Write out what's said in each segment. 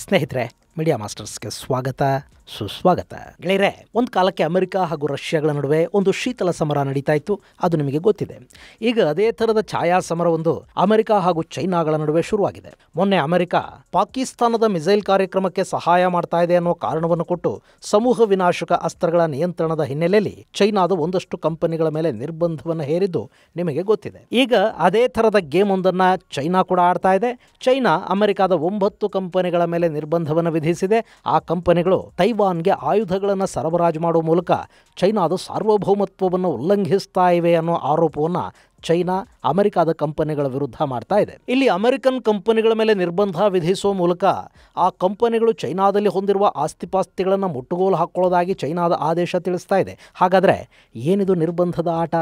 ಸ್ನೇಹಿತರೆ, ಮೀಡಿಯಾ ಮಾಸ್ಟರ್ಸ್ಗೆ ಸ್ವಾಗತ ಸುಸ್ವಾಗತ. ಗೆಳೆಯರೆ, ಒಂದು ಕಾಲಕ್ಕೆ ಅಮೆರಿಕ ಹಾಗೂ ರಷ್ಯಾಗಳ ನಡುವೆ ಒಂದು ಶೀತಲ ಸಮರ ನಡೀತಾ ಇತ್ತು. ಅದು ನಿಮಗೆ ಗೊತ್ತಿದೆ. ಈಗ ಅದೇ ಥರದ ಛಾಯಾ ಸಮರವೊಂದು ಅಮೆರಿಕ ಹಾಗೂ ಚೈನಾಗಳ ನಡುವೆ ಶುರುವಾಗಿದೆ. ಮೊನ್ನೆ ಅಮೆರಿಕ ಪಾಕಿಸ್ತಾನದ ಮಿಸೈಲ್ ಕಾರ್ಯಕ್ರಮಕ್ಕೆ ಸಹಾಯ ಮಾಡ್ತಾ ಇದೆ ಅನ್ನೋ ಕಾರಣವನ್ನು ಕೊಟ್ಟು ಸಮೂಹ ವಿನಾಶಕ ಅಸ್ತ್ರಗಳ ನಿಯಂತ್ರಣದ ಹಿನ್ನೆಲೆಯಲ್ಲಿ ಚೈನಾದ ಒಂದಷ್ಟು ಕಂಪನಿಗಳ ಮೇಲೆ ನಿರ್ಬಂಧವನ್ನು ಹೇರಿದ್ದು ನಿಮಗೆ ಗೊತ್ತಿದೆ. ಈಗ ಅದೇ ಥರದ ಗೇಮ್ ಒಂದನ್ನು ಚೈನಾ ಕೂಡ ಆಡ್ತಾ ಇದೆ. ಚೈನಾ ಅಮೆರಿಕದ 9 ಕಂಪನಿಗಳ ಮೇಲೆ ನಿರ್ಬಂಧವನ್ನು ವಿಧಿಸಿದೆ. ಆ ಕಂಪನಿಗಳು ತೈವಾನ್ಗೆ ಆಯುಧಗಳನ್ನು ಸರಬರಾಜು ಮಾಡುವ ಮೂಲಕ ಚೈನಾದ ಸಾರ್ವಭೌಮತ್ವವನ್ನು ಉಲ್ಲಂಘಿಸ್ತಾ ಇವೆ ಅನ್ನೋ ಆರೋಪವನ್ನು ಚೈನಾ ಅಮೆರಿಕದ ಕಂಪನಿಗಳ ವಿರುದ್ಧ ಮಾಡ್ತಾ ಇದೆ. ಇಲ್ಲಿ ಅಮೆರಿಕನ್ ಕಂಪನಿಗಳ ಮೇಲೆ ನಿರ್ಬಂಧ ವಿಧಿಸುವ ಮೂಲಕ ಆ ಕಂಪನಿಗಳು ಚೈನಾದಲ್ಲಿ ಹೊಂದಿರುವ ಆಸ್ತಿಪಾಸ್ತಿಗಳನ್ನು ಮುಟ್ಟುಗೋಲು ಹಾಕೊಳ್ಳೋದಾಗಿ ಚೈನಾದ ಆದೇಶ ತಿಳಿಸ್ತಾ ಇದೆ. ಹಾಗಾದರೆ ಏನಿದು ನಿರ್ಬಂಧದ ಆಟ?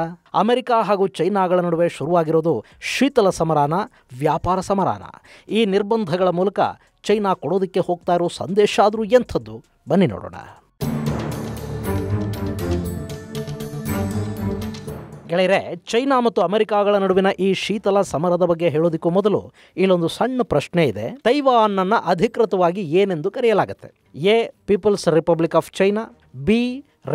ಅಮೆರಿಕ ಹಾಗೂ ಚೈನಾಗಳ ನಡುವೆ ಶುರುವಾಗಿರೋದು ಶೀತಲ ಸಮರಾನ, ವ್ಯಾಪಾರ ಸಮರಾನ? ಈ ನಿರ್ಬಂಧಗಳ ಮೂಲಕ ಚೈನಾ ಕೊಡೋದಕ್ಕೆ ಹೋಗ್ತಾ ಇರೋ ಸಂದೇಶ ಆದರೂ ಎಂಥದ್ದು? ಬನ್ನಿ ನೋಡೋಣ. ಗೆಳೆಯರೆ, ಚೈನಾ ಮತ್ತು ಅಮೆರಿಕಾಗಳ ನಡುವಿನ ಈ ಶೀತಲ ಸಮರದ ಬಗ್ಗೆ ಹೇಳೋದಕ್ಕೂ ಮೊದಲು ಇಲ್ಲೊಂದು ಸಣ್ಣ ಪ್ರಶ್ನೆ ಇದೆ. ತೈವಾನನ್ನು ಅಧಿಕೃತವಾಗಿ ಏನೆಂದು ಕರೆಯಲಾಗುತ್ತೆ? A, People's Republic of China, B,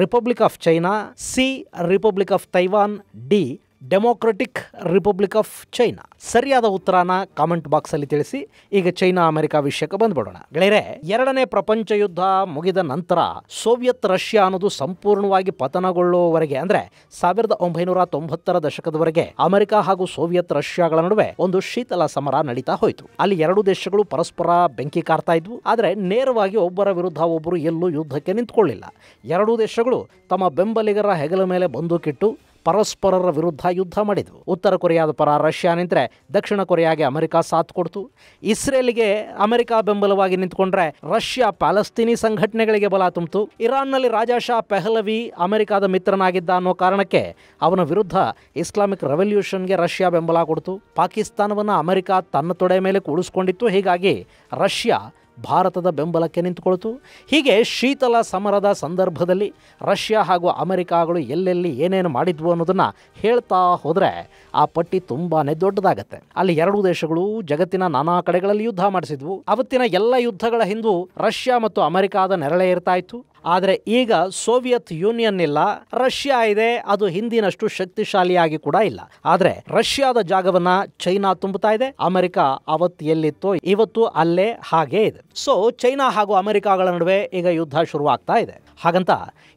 Republic of China, C, Republic of Taiwan, D, Democratic Republic of China. ಸರಿಯಾದ ಉತ್ತರನ ಕಾಮೆಂಟ್ ಬಾಕ್ಸಲ್ಲಿ ತಿಳಿಸಿ. ಈಗ ಚೈನಾ ಅಮೆರಿಕ ವಿಷಯಕ್ಕೆ ಬಂದ್ಬಿಡೋಣ. ಗೆಳೆಯರೆ, ಎರಡನೇ ಪ್ರಪಂಚ ಯುದ್ಧ ಮುಗಿದ ನಂತರ ಸೋವಿಯತ್ ರಷ್ಯಾ ಅನ್ನೋದು ಸಂಪೂರ್ಣವಾಗಿ ಪತನಗೊಳ್ಳುವವರೆಗೆ, ಅಂದ್ರೆ 1990ರ ದಶಕದವರೆಗೆ ಅಮೆರಿಕ ಹಾಗೂ ಸೋವಿಯತ್ ರಷ್ಯಾಗಳ ನಡುವೆ ಒಂದು ಶೀತಲ ಸಮರ ನಡೀತಾ ಹೋಯಿತು. ಅಲ್ಲಿ ಎರಡು ದೇಶಗಳು ಪರಸ್ಪರ ಬೆಂಕಿ ಕಾರ್ತಾ ಇದ್ವು. ಆದರೆ ನೇರವಾಗಿ ಒಬ್ಬರ ವಿರುದ್ಧ ಒಬ್ಬರು ಎಲ್ಲೂ ಯುದ್ಧಕ್ಕೆ ನಿಂತ್ಕೊಳ್ಳಿಲ್ಲ. ಎರಡೂ ದೇಶಗಳು ತಮ್ಮ ಬೆಂಬಲಿಗರ ಹೆಗಲ ಮೇಲೆ ಬಂದೂಕಿಟ್ಟು ಪರಸ್ಪರರ ವಿರುದ್ಧ ಯುದ್ಧ ಮಾಡಿದ್ವು. ಉತ್ತರ ಕೊರಿಯಾದ ಪರ ರಷ್ಯಾ ನಿಂತರೆ ದಕ್ಷಿಣ ಕೊರಿಯಾಗೆ ಅಮೆರಿಕ ಸಾಥ್ ಕೊಡ್ತು. ಇಸ್ರೇಲ್ಗೆ ಅಮೆರಿಕ ಬೆಂಬಲವಾಗಿ ನಿಂತ್ಕೊಂಡ್ರೆ ರಷ್ಯಾ ಪ್ಯಾಲೆಸ್ತೀನಿ ಸಂಘಟನೆಗಳಿಗೆ ಬಲ ತುಂಬಿತು. ಇರಾನ್ನಲ್ಲಿ ರಾಜಾ ಶಾ ಪೆಹಲವಿ ಅಮೆರಿಕದ ಮಿತ್ರನಾಗಿದ್ದ ಅನ್ನೋ ಕಾರಣಕ್ಕೆ ಅವನ ವಿರುದ್ಧ ಇಸ್ಲಾಮಿಕ್ ರೆವಲ್ಯೂಷನ್ಗೆ ರಷ್ಯಾ ಬೆಂಬಲ ಕೊಡ್ತು. ಪಾಕಿಸ್ತಾನವನ್ನು ಅಮೆರಿಕ ತನ್ನ ತೊಡೆ ಮೇಲೆ ಕೂಡಿಸ್ಕೊಂಡಿತ್ತು. ಹೀಗಾಗಿ ರಷ್ಯಾ ಭಾರತದ ಬೆಂಬಲಕ್ಕೆ ನಿಂತುಕೊಳ್ತು. ಹೀಗೆ ಶೀತಲ ಸಮರದ ಸಂದರ್ಭದಲ್ಲಿ ರಷ್ಯಾ ಹಾಗೂ ಅಮೆರಿಕಾಗಳು ಎಲ್ಲೆಲ್ಲಿ ಏನೇನು ಮಾಡಿದ್ವು ಅನ್ನೋದನ್ನು ಹೇಳ್ತಾ ಹೋದರೆ ಆ ಪಟ್ಟಿ ತುಂಬಾ ದೊಡ್ಡದಾಗತ್ತೆ. ಅಲ್ಲಿ ಎರಡೂ ದೇಶಗಳು ಜಗತ್ತಿನ ನಾನಾ ಕಡೆಗಳಲ್ಲಿ ಯುದ್ಧ ಮಾಡಿಸಿದ್ವು. ಅವತ್ತಿನ ಎಲ್ಲ ಯುದ್ಧಗಳ ಹಿಂದೂ ರಷ್ಯಾ ಮತ್ತು ಅಮೆರಿಕಾದ ನೆರಳೇ ಇರ್ತಾ ಇತ್ತು. ಆದರೆ ಈಗ ಸೋವಿಯತ್ ಯೂನಿಯನ್ ಇಲ್ಲ, ರಷ್ಯಾ ಇದೆ. ಅದು ಹಿಂದಿನಷ್ಟು ಶಕ್ತಿಶಾಲಿಯಾಗಿ ಕೂಡ ಇಲ್ಲ. ಆದರೆ ರಷ್ಯಾದ ಜಾಗವನ್ನ ಚೈನಾ ತುಂಬುತ್ತಾ ಇದೆ. ಅಮೆರಿಕ ಅವತ್ತು ಎಲ್ಲಿತ್ತೋ ಇವತ್ತು ಅಲ್ಲೇ ಹಾಗೇ ಇದೆ. ಸೊ ಚೈನಾ ಹಾಗೂ ಅಮೆರಿಕಾಗಳ ನಡುವೆ ಈಗ ಯುದ್ಧ ಶುರುವಾಗ್ತಾ ಇದೆ. ಹಾಗಂತ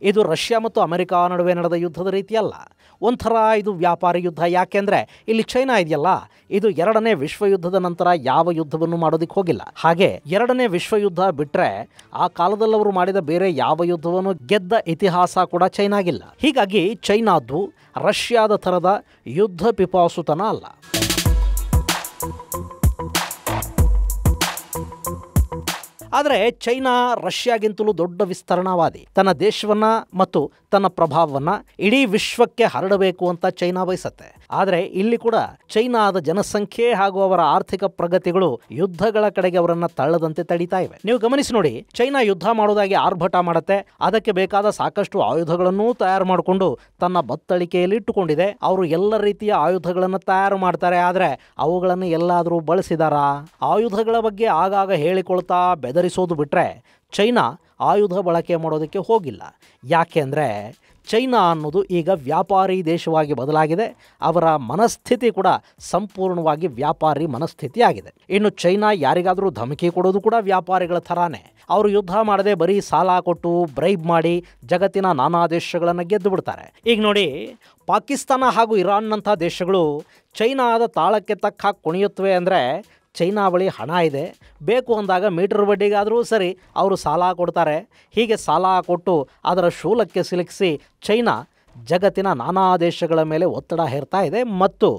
ಇದು ರಷ್ಯಾ ಮತ್ತು ಅಮೆರಿಕ ನಡುವೆ ನಡೆದ ಯುದ್ಧದ ರೀತಿ ಅಲ್ಲ. ಒಂಥರ ಇದು ವ್ಯಾಪಾರಿ ಯುದ್ಧ. ಯಾಕೆಂದ್ರೆ ಇಲ್ಲಿ ಚೈನಾ ಇದೆಯಲ್ಲ, ಇದು ಎರಡನೇ ವಿಶ್ವಯುದ್ಧದ ನಂತರ ಯಾವ ಯುದ್ಧವನ್ನು ಮಾಡೋದಕ್ಕೆ ಹೋಗಿಲ್ಲ. ಹಾಗೆ ಎರಡನೇ ವಿಶ್ವಯುದ್ಧ ಬಿಟ್ರೆ ಆ ಕಾಲದಲ್ಲಿ ಅವರು ಮಾಡಿದ ಬೇರೆ ಯಾವ ಯುದ್ಧವನ್ನು ಗೆದ್ದ ಇತಿಹಾಸ ಕೂಡ ಚೈನಾಗಿಲ್ಲ. ಹೀಗಾಗಿ ಚೈನಾದ್ದು ರಷ್ಯಾದ ಥರದ ಯುದ್ಧ ಪಿಪಾಸುತನ ಅಲ್ಲ. ಆದರೆ ಚೈನಾ ರಷ್ಯಾಗಿಂತಲೂ ದೊಡ್ಡ ವಿಸ್ತರಣಾವಾದಿ. ತನ್ನ ದೇಶವನ್ನ ಮತ್ತು ತನ್ನ ಪ್ರಭಾವವನ್ನ ಇಡೀ ವಿಶ್ವಕ್ಕೆ ಹರಡಬೇಕು ಅಂತ ಚೈನಾ ಬಯಸುತ್ತೆ. ಆದರೆ ಇಲ್ಲಿ ಕೂಡ ಚೈನಾದ ಜನಸಂಖ್ಯೆ ಹಾಗೂ ಅವರ ಆರ್ಥಿಕ ಪ್ರಗತಿಗಳು ಯುದ್ಧಗಳ ಕಡೆಗೆ ಅವರನ್ನ ತಳ್ಳದಂತೆ ತಡೀತಾ ಇವೆ. ನೀವು ಗಮನಿಸಿ ನೋಡಿ, ಚೈನಾ ಯುದ್ಧ ಮಾಡೋದಾಗಿ ಆರ್ಭಟ ಮಾಡುತ್ತೆ. ಅದಕ್ಕೆ ಬೇಕಾದ ಸಾಕಷ್ಟು ಆಯುಧಗಳನ್ನೂ ತಯಾರು ಮಾಡಿಕೊಂಡು ತನ್ನ ಬತ್ತಳಿಕೆಯಲ್ಲಿ ಇಟ್ಟುಕೊಂಡಿದೆ. ಅವರು ಎಲ್ಲ ರೀತಿಯ ಆಯುಧಗಳನ್ನು ತಯಾರು ಮಾಡ್ತಾರೆ. ಆದರೆ ಅವುಗಳನ್ನು ಎಲ್ಲಾದರೂ ಬಳಸಿದಾರಾ? ಆಯುಧಗಳ ಬಗ್ಗೆ ಆಗಾಗ ಹೇಳಿಕೊಳ್ತಾ ಬೆದರಿಸೋದು ಬಿಟ್ರೆ ಚೈನಾ ಆಯುಧ ಬಳಕೆ ಮಾಡೋದಕ್ಕೆ ಹೋಗಿಲ್ಲ. ಯಾಕೆ ಅಂದರೆ ಚೈನಾ ಅನ್ನೋದು ಈಗ ವ್ಯಾಪಾರಿ ದೇಶವಾಗಿ ಬದಲಾಗಿದೆ. ಅವರ ಮನಸ್ಥಿತಿ ಕೂಡ ಸಂಪೂರ್ಣವಾಗಿ ವ್ಯಾಪಾರಿ ಮನಸ್ಥಿತಿ ಆಗಿದೆ. ಇನ್ನು ಚೈನಾ ಯಾರಿಗಾದರೂ ಧಮಕಿ ಕೊಡೋದು ಕೂಡ ವ್ಯಾಪಾರಿಗಳ ಥರಾನೇ. ಅವರು ಯುದ್ಧ ಮಾಡದೆ ಬರೀ ಸಾಲ ಕೊಟ್ಟು ಬ್ರೈಬ್ ಮಾಡಿ ಜಗತ್ತಿನ ನಾನಾ ದೇಶಗಳನ್ನು ಗೆದ್ದು ಬಿಡ್ತಾರೆ. ಈಗ ನೋಡಿ, ಪಾಕಿಸ್ತಾನ ಹಾಗೂ ಇರಾನ್ನಂಥ ದೇಶಗಳು ಚೈನಾದ ತಾಳಕ್ಕೆ ತಕ್ಕ ಹಾಕಿ ಕುಣಿಯುತ್ತವೆ. ಅಂದರೆ ಚೈನಾ ಬಳಿ ಹಣ ಇದೆ, ಬೇಕು ಅಂದಾಗ ಮೀಟರ್ ಬಡ್ಡಿಗಾದರೂ ಸರಿ ಅವರು ಸಾಲ ಕೊಡ್ತಾರೆ. ಹೀಗೆ ಸಾಲ ಕೊಟ್ಟು ಅದರ ಶೂಲಕ್ಕೆ ಸಿಲುಕಿಸಿ ಚೈನಾ ಜಗತ್ತಿನ ನಾನಾ ದೇಶಗಳ ಮೇಲೆ ಒತ್ತಡ ಹೇರ್ತಾ ಇದೆ ಮತ್ತು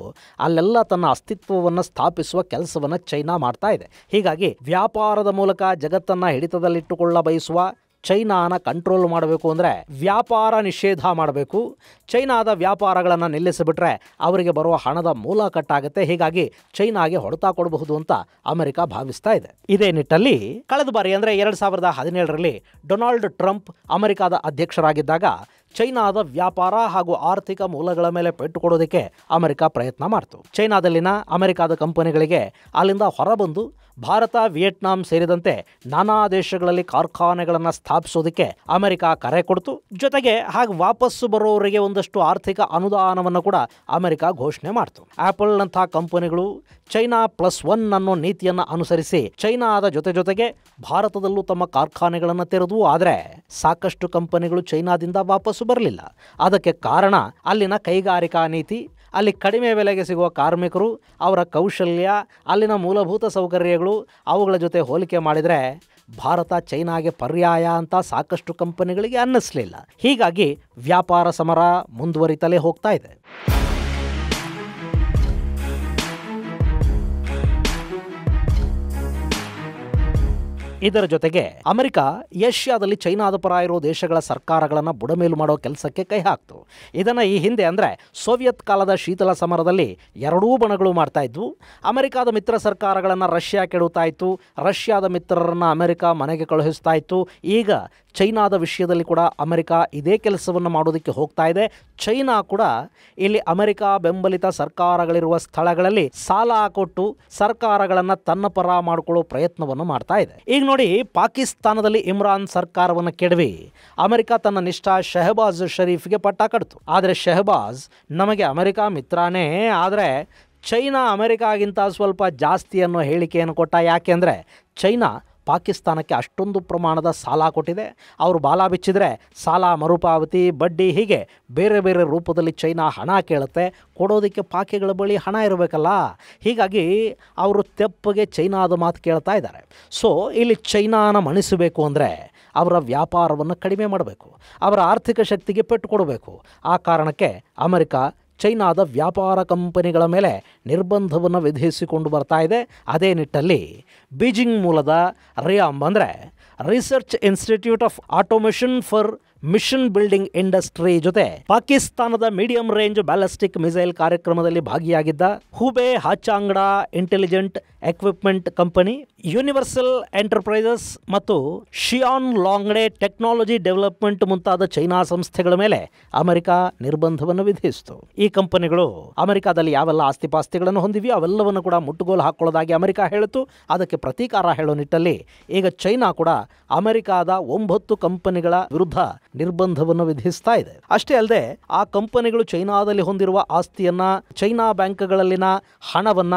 ಅಲ್ಲೆಲ್ಲ ತನ್ನ ಅಸ್ತಿತ್ವವನ್ನು ಸ್ಥಾಪಿಸುವ ಕೆಲಸವನ್ನು ಚೈನಾ ಮಾಡ್ತಾ ಇದೆ. ಹೀಗಾಗಿ ವ್ಯಾಪಾರದ ಮೂಲಕ ಜಗತ್ತನ್ನು ಹಿಡಿತದಲ್ಲಿಟ್ಟುಕೊಳ್ಳ ಬಯಸುವ ಚೈನಾನ ಕಂಟ್ರೋಲ್ ಮಾಡಬೇಕು ಅಂದರೆ ವ್ಯಾಪಾರ ನಿಷೇಧ ಮಾಡಬೇಕು. ಚೈನಾದ ವ್ಯಾಪಾರಗಳನ್ನು ನಿಲ್ಲಿಸಿಬಿಟ್ರೆ ಅವರಿಗೆ ಬರುವ ಹಣದ ಮೂಲ ಕಟ್ಟಾಗುತ್ತೆ. ಹೀಗಾಗಿ ಚೈನಾಗೆ ಹೊಡೆತ ಕೊಡಬಹುದು ಅಂತ ಅಮೆರಿಕ ಭಾವಿಸ್ತಾ ಇದೆ. ಇದೇ ನಿಟ್ಟಲ್ಲಿ ಕಳೆದ ಬಾರಿ ಅಂದರೆ 2017ರಲ್ಲಿ ಡೊನಾಲ್ಡ್ ಟ್ರಂಪ್ ಅಮೆರಿಕದ ಅಧ್ಯಕ್ಷರಾಗಿದ್ದಾಗ ಚೈನಾದ ವ್ಯಾಪಾರ ಹಾಗೂ ಆರ್ಥಿಕ ಮೂಲಗಳ ಮೇಲೆ ಪೆಟ್ಟು ಕೊಡೋದಕ್ಕೆ ಅಮೆರಿಕ ಪ್ರಯತ್ನ ಮಾಡ್ತು. ಚೈನಾದಲ್ಲಿನ ಅಮೆರಿಕದ ಕಂಪನಿಗಳಿಗೆ ಅಲ್ಲಿಂದ ಹೊರಬಂದು ಭಾರತ, ವಿಯೆಟ್ನಾಂ ಸೇರಿದಂತೆ ನಾನಾ ದೇಶಗಳಲ್ಲಿ ಕಾರ್ಖಾನೆಗಳನ್ನು ಸ್ಥಾಪಿಸೋದಕ್ಕೆ ಅಮೆರಿಕ ಕರೆ ಕೊಡ್ತು. ಜೊತೆಗೆ ಹಾಗೆ ವಾಪಸ್ಸು ಬರೋವರಿಗೆ ಒಂದಷ್ಟು ಆರ್ಥಿಕ ಅನುದಾನವನ್ನು ಕೂಡ ಅಮೆರಿಕ ಘೋಷಣೆ ಮಾಡ್ತು. ಆಪಲ್ನಂತಹ ಕಂಪನಿಗಳು ಚೈನಾ +1 ಅನ್ನೋ ನೀತಿಯನ್ನು ಅನುಸರಿಸಿ ಚೈನಾದ ಜೊತೆಗೆ ಭಾರತದಲ್ಲೂ ತಮ್ಮ ಕಾರ್ಖಾನೆಗಳನ್ನು ತೆರೆದು. ಆದರೆ ಸಾಕಷ್ಟು ಕಂಪನಿಗಳು ಚೈನಾದಿಂದ ವಾಪಸ್ಸು ಬರಲಿಲ್ಲ. ಅದಕ್ಕೆ ಕಾರಣ ಅಲ್ಲಿನ ಕೈಗಾರಿಕಾ ನೀತಿ, ಅಲ್ಲಿ ಕಡಿಮೆ ಬೆಲೆಗೆ ಸಿಗುವ ಕಾರ್ಮಿಕರು, ಅವರ ಕೌಶಲ್ಯ, ಅಲ್ಲಿನ ಮೂಲಭೂತ ಸೌಕರ್ಯಗಳು, ಅವುಗಳ ಜೊತೆ ಹೋಲಿಕೆ ಮಾಡಿದರೆ ಭಾರತ ಚೈನಾಗೆ ಪರ್ಯಾಯ ಅಂತ ಸಾಕಷ್ಟು ಕಂಪನಿಗಳಿಗೆ ಅನ್ನಿಸಲಿಲ್ಲ. ಹೀಗಾಗಿ ವ್ಯಾಪಾರ ಸಮರ ಮುಂದುವರಿತಲೇ ಹೋಗ್ತಾ ಇದೆ. ಇದರ ಜೊತೆಗೆ ಅಮೆರಿಕ ಏಷ್ಯಾದಲ್ಲಿ ಚೈನಾದ ಪರ ಇರೋ ದೇಶಗಳ ಸರ್ಕಾರಗಳನ್ನು ಬುಡಮೇಲು ಮಾಡೋ ಕೆಲಸಕ್ಕೆ ಕೈ ಹಾಕ್ತು. ಇದನ್ನು ಈ ಹಿಂದೆ ಅಂದರೆ ಸೋವಿಯತ್ ಕಾಲದ ಶೀತಲ ಸಮರದಲ್ಲಿ ಎರಡೂ ಬಣಗಳು ಮಾಡ್ತಾ ಇದ್ವು. ಅಮೆರಿಕದ ಮಿತ್ರ ಸರ್ಕಾರಗಳನ್ನು ರಷ್ಯಾ ಕೆಡುತ್ತಾ ಇತ್ತು, ರಷ್ಯಾದ ಮಿತ್ರರನ್ನು ಅಮೆರಿಕ ಮನೆಗೆ ಕಳುಹಿಸ್ತಾ ಇತ್ತು. ಈಗ ಚೈನಾದ ವಿಷಯದಲ್ಲಿ ಕೂಡ ಅಮೆರಿಕ ಇದೇ ಕೆಲಸವನ್ನು ಮಾಡೋದಕ್ಕೆ ಹೋಗ್ತಾ ಇದೆ. ಚೈನಾ ಕೂಡ ಇಲ್ಲಿ ಅಮೆರಿಕ ಬೆಂಬಲಿತ ಸರ್ಕಾರಗಳಿರುವ ಸ್ಥಳಗಳಲ್ಲಿ ಸಾಲ ಕೊಟ್ಟು ಸರ್ಕಾರಗಳನ್ನು ತನ್ನ ಪರ ಮಾಡಿಕೊಳ್ಳೋ ಪ್ರಯತ್ನವನ್ನು ಮಾಡ್ತಾ ಇದೆ. ಈಗ ನೋಡಿ, ಪಾಕಿಸ್ತಾನದಲ್ಲಿ ಇಮ್ರಾನ್ ಸರ್ಕಾರವನ್ನು ಕೆಡವಿ ಅಮೆರಿಕ ತನ್ನ ನಿಷ್ಠ ಶೆಹಬಾಜ್ ಶರೀಫ್ಗೆ ಪಟ್ಟ ಕಟ್ತು. ಆದರೆ ಶೆಹಬಾಜ್ ನಮಗೆ ಅಮೆರಿಕ ಮಿತ್ರನೇ, ಆದರೆ ಚೈನಾ ಅಮೆರಿಕಾಗಿಂತ ಸ್ವಲ್ಪ ಜಾಸ್ತಿ ಅನ್ನೋ ಹೇಳಿಕೆಯನ್ನು ಕೊಟ್ಟ. ಯಾಕೆಂದರೆ ಚೈನಾ ಪಾಕಿಸ್ತಾನಕ್ಕೆ ಅಷ್ಟೊಂದು ಪ್ರಮಾಣದ ಸಾಲ ಕೊಟ್ಟಿದೆ. ಅವರು ಬಾಲ ಬಿಚ್ಚಿದರೆ ಸಾಲ ಮರುಪಾವತಿ, ಬಡ್ಡಿ, ಹೀಗೆ ಬೇರೆ ಬೇರೆ ರೂಪದಲ್ಲಿ ಚೈನಾ ಹಣ ಕೇಳುತ್ತೆ. ಕೊಡೋದಕ್ಕೆ ಪಾಕಿಗಳ ಬಳಿ ಹಣ ಇರಬೇಕಲ್ಲ. ಹೀಗಾಗಿ ಅವರು ತೆಪ್ಪಗೆ ಚೈನಾದ ಮಾತು ಕೇಳ್ತಾ ಇದ್ದಾರೆ. ಸೊ ಇಲ್ಲಿ ಚೈನಾನ ಮಣಿಸಬೇಕು ಅಂದರೆ ಅವರ ವ್ಯಾಪಾರವನ್ನು ಕಡಿಮೆ ಮಾಡಬೇಕು, ಅವರ ಆರ್ಥಿಕ ಶಕ್ತಿಗೆ ಪೆಟ್ಟು ಕೊಡಬೇಕು. ಆ ಕಾರಣಕ್ಕೆ ಅಮೆರಿಕ ಚೈನಾದ ವ್ಯಾಪಾರ ಕಂಪನಿಗಳ ಮೇಲೆ ನಿರ್ಬಂಧವನ್ನು ವಿಧಿಸಿಕೊಂಡು ಬರ್ತಾ ಇದೆ. ಅದೇ ನಿಟ್ಟಲ್ಲಿ ಬೀಜಿಂಗ್ ಮೂಲದ ರಿಯಾಮ್ ಅಂದರೆ research institute of automation for machine building industry ಜೊತೆ ಪಾಕಿಸ್ತಾನದ ಮೀಡಿಯಂ ರೇಂಜ್ ಬ್ಯಾಲಿಸ್ಟಿಕ್ ಮಿಸೈಲ್ ಕಾರ್ಯಕ್ರಮದಲ್ಲಿ ಭಾಗಿಯಾಗಿದ್ದ Hubei Huachangda intelligent equipment company, universal enterprises ಮತ್ತು ಶಿಯಾನ್ ಲಾಂಗ್ಡೆ ಟೆಕ್ನಾಲಜಿ ಡೆವಲಪ್ಮೆಂಟ್ ಮುಂತಾದ ಚೈನಾ ಸಂಸ್ಥೆಗಳ ಮೇಲೆ ಅಮೆರಿಕ ನಿರ್ಬಂಧವನ್ನು ವಿಧಿಸಿತು. ಈ ಕಂಪನಿಗಳು ಅಮೆರಿಕದಲ್ಲಿ ಯಾವೆಲ್ಲ ಆಸ್ತಿಪಾಸ್ತಿಗಳನ್ನು ಹೊಂದಿವೆಯೋ ಅವೆಲ್ಲವನ್ನು ಕೂಡ ಮುಟ್ಟುಗೋಲು ಹಾಕೊಳ್ಳೋದಾಗಿ ಅಮೆರಿಕ ಹೇಳಿತು. ಅದಕ್ಕೆ ಪ್ರತೀಕಾರ ಹೇಳೋ ನಿಟ್ಟಲ್ಲಿ ಈಗ ಚೈನಾ ಕೂಡ ಅಮೆರಿಕದ 9 ಕಂಪನಿಗಳ ವಿರುದ್ಧ ನಿರ್ಬಂಧವನ್ನು ವಿಧಿಸ್ತಾ ಇದೆ. ಅಷ್ಟೇ ಅಲ್ಲದೆ ಆ ಕಂಪನಿಗಳು ಚೈನಾದಲ್ಲಿ ಹೊಂದಿರುವ ಆಸ್ತಿಯನ್ನ, ಚೈನಾ ಬ್ಯಾಂಕ್ಗಳಲ್ಲಿನ ಹಣವನ್ನ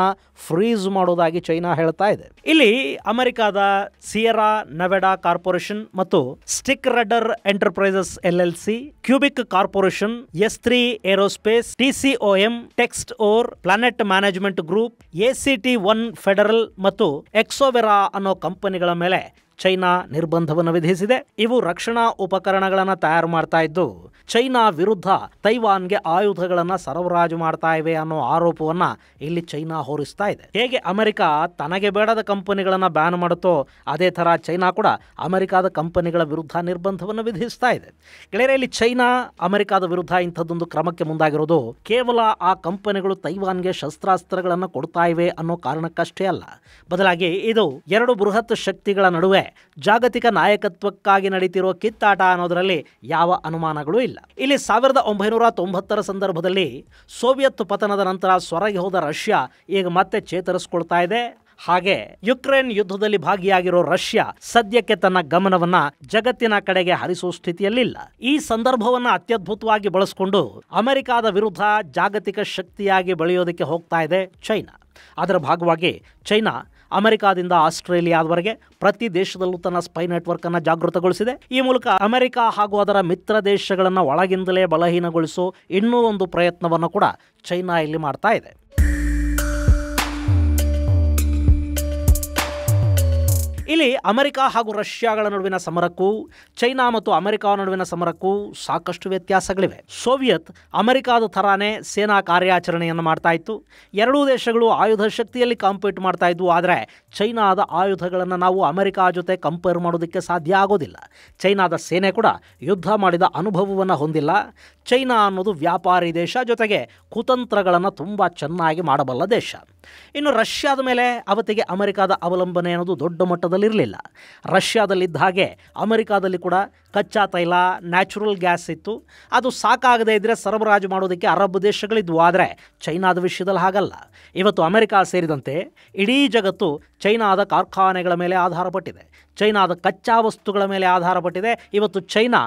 ಫ್ರೀಸ್ ಮಾಡೋದಾಗಿ ಚೈನಾ ಹೇಳ್ತಾ ಇದೆ. ಇಲ್ಲಿ ಅಮೆರಿಕದ ಸಿಯರಾ ನೆವಾಡಾ ಕಾರ್ಪೊರೇಷನ್ ಮತ್ತು stick rudder enterprises LLC, cubic corporation, S3 aerospace, TCOM, text or, planet management group, ACT1 federal ಮತ್ತು ಎಕ್ಸೋವೆರಾ ಅನ್ನೋ ಕಂಪನಿಗಳ ಮೇಲೆ ಚೈನಾ ನಿರ್ಬಂಧವನ್ನು ವಿಧಿಸಿದೆ. ಇವು ರಕ್ಷಣಾ ಉಪಕರಣಗಳನ್ನು ತಯಾರು ಮಾಡ್ತಾ ಇದ್ದು ಚೈನಾ ವಿರುದ್ಧ ತೈವಾನ್ಗೆ ಆಯುಧಗಳನ್ನು ಸರಬರಾಜು ಮಾಡ್ತಾ ಇವೆ ಅನ್ನೋ ಆರೋಪವನ್ನ ಇಲ್ಲಿ ಚೈನಾ ಹೊರಿಸ್ತಾ ಇದೆ. ಹೇಗೆ ಅಮೆರಿಕ ತನಗೆ ಬೇಡದ ಕಂಪನಿಗಳನ್ನು ಬ್ಯಾನ್ ಮಾಡುತ್ತೋ ಅದೇ ಥರ ಚೈನಾ ಕೂಡ ಅಮೆರಿಕದ ಕಂಪನಿಗಳ ವಿರುದ್ಧ ನಿರ್ಬಂಧವನ್ನು ವಿಧಿಸ್ತಾ ಇದೆ. ಗೆಳೆಯರೆ, ಇಲ್ಲಿ ಚೈನಾ ಅಮೆರಿಕದ ವಿರುದ್ಧ ಇಂಥದ್ದೊಂದು ಕ್ರಮಕ್ಕೆ ಮುಂದಾಗಿರೋದು ಕೇವಲ ಆ ಕಂಪನಿಗಳು ತೈವಾನ್ಗೆ ಶಸ್ತ್ರಾಸ್ತ್ರಗಳನ್ನು ಕೊಡ್ತಾ ಇವೆ ಅನ್ನೋ ಕಾರಣಕ್ಕಷ್ಟೇ ಅಲ್ಲ. ಬದಲಾಗಿ ಇದು ಎರಡು ಬೃಹತ್ ಶಕ್ತಿಗಳ ನಡುವೆ ಜಾಗತಿಕ ನಾಯಕತ್ವಕ್ಕಾಗಿ ನಡೀತಿರೋ ಕಿತ್ತಾಟ ಅನ್ನೋದರಲ್ಲಿ ಯಾವ ಅನುಮಾನಗಳೂ ಇಲ್ಲ. ಇಲ್ಲಿ 1990ರ ಸಂದರ್ಭದಲ್ಲಿ ಸೋವಿಯತ್ ಪತನದ ನಂತರ ಸೊರಗಿ ಹೋದ ರಷ್ಯಾ ಈಗ ಮತ್ತೆ ಚೇತರಿಸಿಕೊಳ್ತಾ ಇದೆ. ಹಾಗೆ ಯುಕ್ರೇನ್ ಯುದ್ಧದಲ್ಲಿ ಭಾಗಿಯಾಗಿರೋ ರಷ್ಯಾ ಸದ್ಯಕ್ಕೆ ತನ್ನ ಗಮನವನ್ನ ಜಗತ್ತಿನ ಕಡೆಗೆ ಹರಿಸುವ ಸ್ಥಿತಿಯಲ್ಲಿಲ್ಲ. ಈ ಸಂದರ್ಭವನ್ನ ಅತ್ಯದ್ಭುತವಾಗಿ ಬಳಸಿಕೊಂಡು ಅಮೆರಿಕದ ವಿರುದ್ಧ ಜಾಗತಿಕ ಶಕ್ತಿಯಾಗಿ ಬೆಳೆಯೋದಕ್ಕೆ ಹೋಗ್ತಾ ಇದೆ ಚೈನಾ. ಅದರ ಭಾಗವಾಗಿ ಚೈನಾ ಅಮೆರಿಕಾದಿಂದ ಆಸ್ಟ್ರೇಲಿಯಾದವರೆಗೆ ಪ್ರತಿ ದೇಶದಲ್ಲೂ ತನ್ನ ಸ್ಪೈ ನೆಟ್ವರ್ಕ್ ಅನ್ನು ಜಾಗೃತಗೊಳಿಸಿದೆ. ಈ ಮೂಲಕ ಅಮೆರಿಕ ಹಾಗೂ ಅದರ ಮಿತ್ರ ದೇಶಗಳನ್ನು ಒಳಗಿಂದಲೇ ಬಲಹೀನಗೊಳಿಸೋ ಇನ್ನೂ ಒಂದು ಪ್ರಯತ್ನವನ್ನು ಕೂಡ ಚೈನಾ ಇಲ್ಲಿ ಮಾಡ್ತಾ ಇದೆ. ಇಲ್ಲಿ ಅಮೆರಿಕ ಹಾಗೂ ರಷ್ಯಾಗಳ ನಡುವಿನ ಸಮರಕ್ಕೂ ಚೈನಾ ಮತ್ತು ಅಮೆರಿಕ ನಡುವಿನ ಸಮರಕ್ಕೂ ಸಾಕಷ್ಟು ವ್ಯತ್ಯಾಸಗಳಿವೆ. ಸೋವಿಯತ್ ಅಮೆರಿಕಾದ ಥರಾನೇ ಸೇನಾ ಕಾರ್ಯಾಚರಣೆಯನ್ನು ಮಾಡ್ತಾ ಇತ್ತು. ಎರಡೂ ದೇಶಗಳು ಆಯುಧ ಶಕ್ತಿಯಲ್ಲಿ ಕಾಂಪೀಟ್ ಮಾಡ್ತಾ ಇದ್ವು. ಆದರೆ ಚೈನಾದ ಆಯುಧಗಳನ್ನು ನಾವು ಅಮೆರಿಕ ಜೊತೆ ಕಂಪೇರ್ ಮಾಡೋದಕ್ಕೆ ಸಾಧ್ಯ ಆಗೋದಿಲ್ಲ. ಚೈನಾದ ಸೇನೆ ಕೂಡ ಯುದ್ಧ ಮಾಡಿದ ಅನುಭವವನ್ನು ಹೊಂದಿಲ್ಲ. ಚೈನಾ ಅನ್ನೋದು ವ್ಯಾಪಾರಿ ದೇಶ, ಜೊತೆಗೆ ಕುತಂತ್ರಗಳನ್ನು ತುಂಬ ಚೆನ್ನಾಗಿ ಮಾಡಬಲ್ಲ ದೇಶ. ಇನ್ನು ರಷ್ಯಾದ ಮೇಲೆ ಅವತ್ತಿಗೆ ಅಮೆರಿಕಾದ ಅವಲಂಬನೆ ಅನ್ನೋದು ದೊಡ್ಡ ಮಟ್ಟದಲ್ಲಿರಲಿಲ್ಲ. ರಷ್ಯಾದಲ್ಲಿದ್ದ ಹಾಗೆ ಅಮೆರಿಕಾದಲ್ಲಿ ಕೂಡ ಕಚ್ಚಾ ತೈಲ, ನ್ಯಾಚುರಲ್ ಗ್ಯಾಸ್ ಇತ್ತು. ಅದು ಸಾಕಾಗದೇ ಇದ್ದರೆ ಸರಬರಾಜು ಮಾಡೋದಕ್ಕೆ ಅರಬ್ ದೇಶಗಳಿದ್ವು. ಆದರೆ ಚೈನಾದ ವಿಷಯದಲ್ಲಿ ಹಾಗಲ್ಲ. ಇವತ್ತು ಅಮೆರಿಕ ಸೇರಿದಂತೆ ಇಡೀ ಜಗತ್ತು ಚೈನಾದ ಕಾರ್ಖಾನೆಗಳ ಮೇಲೆ ಆಧಾರಪಟ್ಟಿದೆ, ಚೈನಾದ ಕಚ್ಚಾ ವಸ್ತುಗಳ ಮೇಲೆ ಆಧಾರಪಟ್ಟಿದೆ. ಇವತ್ತು ಚೈನಾ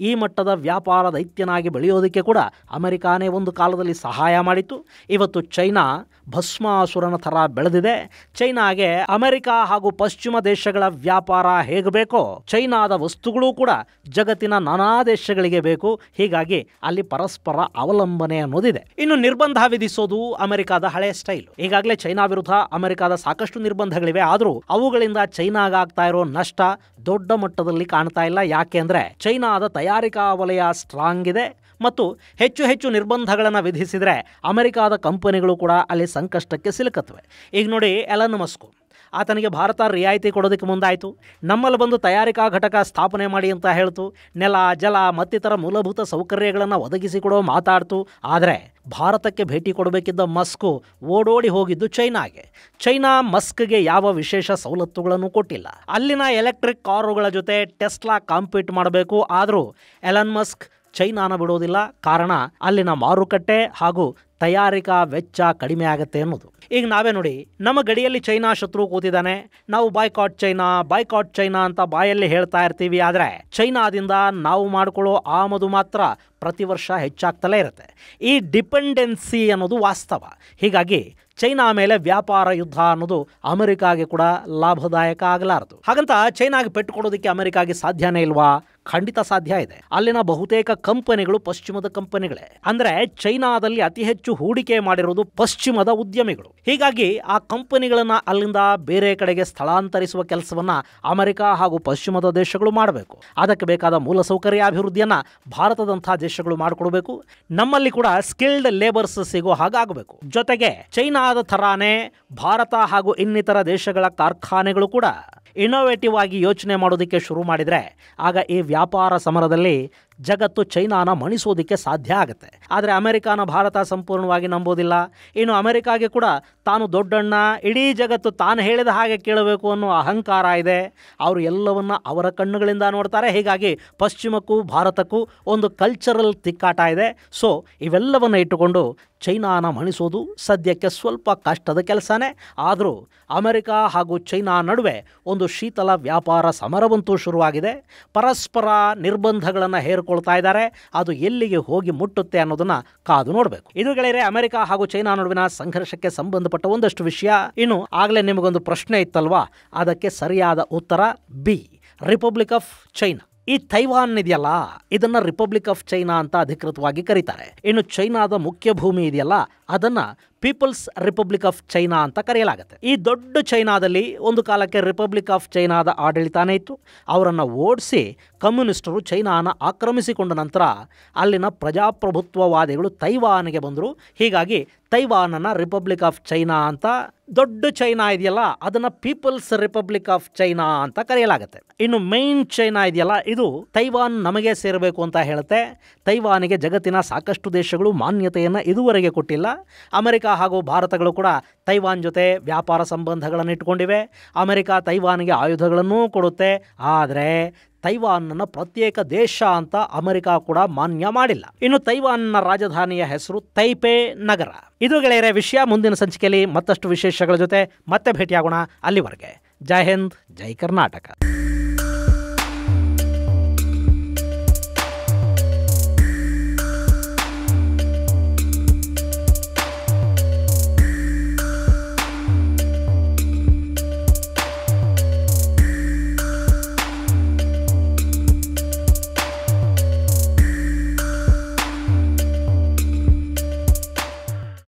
ಈ ಮಟ್ಟದ ವ್ಯಾಪಾರ ದೈತ್ಯನಾಗಿ ಬೆಳೆಯೋದಕ್ಕೆ ಕೂಡ ಅಮೆರಿಕಾನೇ ಒಂದು ಕಾಲದಲ್ಲಿ ಸಹಾಯ ಮಾಡಿತ್ತು. ಇವತ್ತು ಚೈನಾ ಭಸ್ಮಾಸುರನ ಥರ ಬೆಳೆದಿದೆ. ಚೈನಾಗೆ ಅಮೆರಿಕ ಹಾಗೂ ಪಶ್ಚಿಮ ದೇಶಗಳ ವ್ಯಾಪಾರ ಹೇಗೆ ಬೇಕೋ ಚೈನಾದ ವಸ್ತುಗಳು ಕೂಡ ಜಗತ್ತಿನ ನಾನಾ ದೇಶಗಳಿಗೆ ಬೇಕು. ಹೀಗಾಗಿ ಅಲ್ಲಿ ಪರಸ್ಪರ ಅವಲಂಬನೆ ಅನ್ನೋದಿದೆ. ಇನ್ನು ನಿರ್ಬಂಧ ವಿಧಿಸೋದು ಅಮೆರಿಕಾದ ಹಳೆ ಸ್ಟೈಲ್. ಈಗಾಗಲೇ ಚೈನಾ ವಿರುದ್ಧ ಅಮೆರಿಕಾದ ಸಾಕಷ್ಟು ನಿರ್ಬಂಧಗಳಿವೆ. ಆದರೂ ಅವುಗಳಿಂದ ಚೈನಾಗಾಗ್ತಾ ಇರೋ ನಷ್ಟ ದೊಡ್ಡ ಮಟ್ಟದಲ್ಲಿ ಕಾಣ್ತಾ ಇಲ್ಲ. ಯಾಕೆ ಅಂದರೆ ಚೈನಾದ ತಯಾರಿಕಾ ವಲಯ ಸ್ಟ್ರಾಂಗ್ ಇದೆ ಮತ್ತು ಹೆಚ್ಚು ಹೆಚ್ಚು ನಿರ್ಬಂಧಗಳನ್ನು ವಿಧಿಸಿದರೆ ಅಮೆರಿಕಾದ ಕಂಪನಿಗಳು ಕೂಡ ಅಲ್ಲಿ ಸಂಕಷ್ಟಕ್ಕೆ ಸಿಲುಕತ್ವೆ. ಈಗ ನೋಡಿ, ಎಲನ್ ಮಸ್ಕ್ ಆತನಿಗೆ ಭಾರತ ರಿಯಾಯಿತಿ ಕೊಡೋದಕ್ಕೆ ಮುಂದಾಯಿತು. ನಮ್ಮಲ್ಲಿ ಬಂದು ತಯಾರಿಕಾ ಘಟಕ ಸ್ಥಾಪನೆ ಮಾಡಿ ಅಂತ ಹೇಳ್ತು. ನೆಲ, ಜಲ ಮತ್ತಿತರ ಮೂಲಭೂತ ಸೌಕರ್ಯಗಳನ್ನು ಒದಗಿಸಿಕೊಡೋ ಮಾತಾಡ್ತು. ಆದರೆ ಭಾರತಕ್ಕೆ ಭೇಟಿ ಕೊಡಬೇಕಿದ್ದ ಮಸ್ಕ್ ಓಡೋಡಿ ಹೋಗಿದ್ದು ಚೈನಾಗೆ. ಚೈನಾ ಮಸ್ಕ್ಗೆ ಯಾವ ವಿಶೇಷ ಸವಲತ್ತುಗಳನ್ನು ಕೊಟ್ಟಿಲ್ಲ. ಅಲ್ಲಿನ ಎಲೆಕ್ಟ್ರಿಕ್ ಕಾರುಗಳ ಜೊತೆ ಟೆಸ್ಲಾ ಕಾಂಪೀಟ್ ಮಾಡಬೇಕು. ಆದರೂ ಎಲನ್ ಮಸ್ಕ್ ಚೈನಾನ ಬಿಡೋದಿಲ್ಲ. ಕಾರಣ ಅಲ್ಲಿನ ಮಾರುಕಟ್ಟೆ ಹಾಗೂ ತಯಾರಿಕಾ ವೆಚ್ಚ ಕಡಿಮೆ ಆಗುತ್ತೆ ಅನ್ನೋದು. ಈಗ ನಾವೇ ನೋಡಿ, ನಮ್ಮ ಗಡಿಯಲ್ಲಿ ಚೈನಾ ಶತ್ರು ಕೂತಿದ್ದಾನೆ. ನಾವು ಬಾಯ್ಕಾಟ್ ಚೈನಾ ಅಂತ ಬಾಯಲ್ಲಿ ಹೇಳ್ತಾ ಇರ್ತೀವಿ. ಆದರೆ ಚೈನಾದಿಂದ ನಾವು ಮಾಡಿಕೊಳ್ಳೋ ಆಮದು ಮಾತ್ರ ಪ್ರತಿ ವರ್ಷ ಹೆಚ್ಚಾಗ್ತಲೇ ಇರುತ್ತೆ. ಈ ಡಿಪೆಂಡೆನ್ಸಿ ಅನ್ನೋದು ವಾಸ್ತವ. ಹೀಗಾಗಿ ಚೈನಾ ಮೇಲೆ ವ್ಯಾಪಾರ ಯುದ್ಧ ಅನ್ನೋದು ಅಮೆರಿಕಾಗೆ ಕೂಡ ಲಾಭದಾಯಕ ಆಗಲಾರದು. ಹಾಗಂತ ಚೈನಾಗೆ ಪೆಟ್ಟು ಕೊಡೋದಕ್ಕೆ ಅಮೆರಿಕಾಗೆ ಸಾಧ್ಯನೇ ಇಲ್ವಾ? ಖಂಡಿತ ಸಾಧ್ಯ ಇದೆ. ಅಲ್ಲಿನ ಬಹುತೇಕ ಕಂಪನಿಗಳು ಪಶ್ಚಿಮದ ಕಂಪನಿಗಳೇ. ಅಂದರೆ ಚೈನಾದಲ್ಲಿ ಅತಿ ಹೆಚ್ಚು ಹೂಡಿಕೆ ಮಾಡಿರೋದು ಪಶ್ಚಿಮದ ಉದ್ಯಮಿಗಳು. ಹೀಗಾಗಿ ಆ ಕಂಪನಿಗಳನ್ನು ಅಲ್ಲಿಂದ ಬೇರೆ ಕಡೆಗೆ ಸ್ಥಳಾಂತರಿಸುವ ಕೆಲಸವನ್ನ ಅಮೆರಿಕ ಹಾಗೂ ಪಶ್ಚಿಮದ ದೇಶಗಳು ಮಾಡಬೇಕು. ಅದಕ್ಕೆ ಬೇಕಾದ ಮೂಲಸೌಕರ್ಯ ಅಭಿವೃದ್ಧಿಯನ್ನ ಭಾರತದಂಥ ದೇಶಗಳು ಮಾಡಿಕೊಡ್ಬೇಕು. ನಮ್ಮಲ್ಲಿ ಕೂಡ ಸ್ಕಿಲ್ಡ್ ಲೇಬರ್ಸ್ ಸಿಗೋ ಹಾಗಾಗಬೇಕು. ಜೊತೆಗೆ ಚೈನಾದ ಥರಾನೇ ಭಾರತ ಹಾಗೂ ಇನ್ನಿತರ ದೇಶಗಳ ಕಾರ್ಖಾನೆಗಳು ಕೂಡ ಇನೋವೇಟಿವ್ ಆಗಿ ಯೋಚನೆ ಮಾಡೋದಕ್ಕೆ ಶುರು ಮಾಡಿದರೆ ಆಗ ಈ ವ್ಯಾಪಾರ ಸಮರದಲ್ಲಿ ಜಗತ್ತು ಚೈನಾನ ಮಣಿಸೋದಕ್ಕೆ ಸಾಧ್ಯ ಆಗುತ್ತೆ. ಆದರೆ ಅಮೆರಿಕಾನ ಭಾರತ ಸಂಪೂರ್ಣವಾಗಿ ನಂಬೋದಿಲ್ಲ. ಇನ್ನು ಅಮೆರಿಕಾಗೆ ಕೂಡ ತಾನು ದೊಡ್ಡಣ್ಣ, ಇಡೀ ಜಗತ್ತು ತಾನು ಹೇಳಿದ ಹಾಗೆ ಕೇಳಬೇಕು ಅನ್ನೋ ಅಹಂಕಾರ ಇದೆ. ಅವರು ಎಲ್ಲವನ್ನ ಅವರ ಕಣ್ಣುಗಳಿಂದ ನೋಡ್ತಾರೆ. ಹೀಗಾಗಿ ಪಶ್ಚಿಮಕ್ಕೂ ಭಾರತಕ್ಕೂ ಒಂದು ಕಲ್ಚರಲ್ ತಿಕ್ಕಾಟ ಇದೆ. ಸೊ ಇವೆಲ್ಲವನ್ನು ಇಟ್ಟುಕೊಂಡು ಚೈನಾನ ಮಣಿಸೋದು ಸದ್ಯಕ್ಕೆ ಸ್ವಲ್ಪ ಕಷ್ಟದ ಕೆಲಸನೇ. ಆದರೂ ಅಮೆರಿಕ ಹಾಗೂ ಚೈನಾ ನಡುವೆ ಒಂದು ಶೀತಲ ವ್ಯಾಪಾರ ಸಮರವಂತೂ ಶುರುವಾಗಿದೆ. ಪರಸ್ಪರ ನಿರ್ಬಂಧಗಳನ್ನು ಹೇರಿಕೊಳ್ತಾ ಇದ್ದಾರೆ. ಅದು ಎಲ್ಲಿಗೆ ಹೋಗಿ ಮುಟ್ಟುತ್ತೆ ಅನ್ನೋದನ್ನ ಕಾದು ನೋಡಬೇಕು. ಇದು ಗೆಳೆಯರೆ, ಅಮೆರಿಕ ಹಾಗೂ ಚೈನಾ ನಡುವಿನ ಸಂಘರ್ಷಕ್ಕೆ ಸಂಬಂಧಪಟ್ಟ ಒಂದಷ್ಟು ವಿಷಯ. ಇನ್ನು ಆಗಲೇ ನಿಮಗೊಂದು ಪ್ರಶ್ನೆ ಇತ್ತಲ್ವಾ, ಅದಕ್ಕೆ ಸರಿಯಾದ ಉತ್ತರ ಬಿ, ರಿಪಬ್ಲಿಕ್ ಆಫ್ ಚೈನಾ. ಈ ತೈವಾನ್ ಇದೆಯಲ್ಲ, ಇದನ್ನ ರಿಪಬ್ಲಿಕ್ ಆಫ್ ಚೈನಾ ಅಂತ ಅಧಿಕೃತವಾಗಿ ಕರೀತಾರೆ. ಇನ್ನು ಚೈನಾದ ಮುಖ್ಯ ಭೂಮಿ ಇದೆಯಲ್ಲ, ಅದನ್ನ ಪೀಪಲ್ಸ್ ರಿಪಬ್ಲಿಕ್ ಆಫ್ ಚೈನಾ ಅಂತ ಕರೆಯಲಾಗುತ್ತೆ. ಈ ದೊಡ್ಡ ಚೈನಾದಲ್ಲಿ ಒಂದು ಕಾಲಕ್ಕೆ ರಿಪಬ್ಲಿಕ್ ಆಫ್ ಚೈನಾದ ಆಡಳಿತಾನೇ ಇತ್ತು. ಅವರನ್ನು ಓಡಿಸಿ ಕಮ್ಯುನಿಸ್ಟರು ಚೈನಾನ ಆಕ್ರಮಿಸಿಕೊಂಡ ನಂತರ ಅಲ್ಲಿನ ಪ್ರಜಾಪ್ರಭುತ್ವವಾದಿಗಳು ತೈವಾನ್ಗೆ ಬಂದರು. ಹೀಗಾಗಿ ತೈವಾನನ್ನು ರಿಪಬ್ಲಿಕ್ ಆಫ್ ಚೈನಾ ಅಂತ, ದೊಡ್ಡ ಚೈನಾ ಇದೆಯಲ್ಲ ಅದನ್ನು ಪೀಪಲ್ಸ್ ರಿಪಬ್ಲಿಕ್ ಆಫ್ ಚೈನಾ ಅಂತ ಕರೆಯಲಾಗುತ್ತೆ. ಇನ್ನು ಮೈನ್ ಚೈನಾ ಇದೆಯಲ್ಲ, ಇದು ತೈವಾನ್ ನಮಗೆ ಸೇರಬೇಕು ಅಂತ ಹೇಳುತ್ತೆ. ತೈವಾನಿಗೆ ಜಗತ್ತಿನ ಸಾಕಷ್ಟು ದೇಶಗಳು ಮಾನ್ಯತೆಯನ್ನು ಇದುವರೆಗೆ ಕೊಟ್ಟಿಲ್ಲ. ಅಮೆರಿಕ ಹಾಗೂ ಭಾರತಗಳು ಕೂಡ ತೈವಾನ್ ಜೊತೆ ವ್ಯಾಪಾರ ಸಂಬಂಧಗಳನ್ನು ಇಟ್ಕೊಂಡಿವೆ. ಅಮೆರಿಕ ತೈವಾನಿಗೆ ಆಯುಧಗಳನ್ನೂ ಕೊಡುತ್ತೆ. ಆದರೆ ತೈವಾನ್ನ ಪ್ರತ್ಯೇಕ ದೇಶ ಅಂತ ಅಮೆರಿಕ ಕೂಡ ಮಾನ್ಯ ಮಾಡಿಲ್ಲ. ಇನ್ನು ತೈವಾನ್ನ ರಾಜಧಾನಿಯ ಹೆಸರು ತೈಪೆ ನಗರ. ಇದು ಗೆಳೆಯರೆ ವಿಷಯ. ಮುಂದಿನ ಸಂಚಿಕೆಯಲ್ಲಿ ಮತ್ತಷ್ಟು ವಿಶೇಷಗಳ ಜೊತೆ ಮತ್ತೆ ಭೇಟಿಯಾಗೋಣ. ಅಲ್ಲಿವರೆಗೆ ಜೈ ಹಿಂದ್, ಜೈ ಕರ್ನಾಟಕ.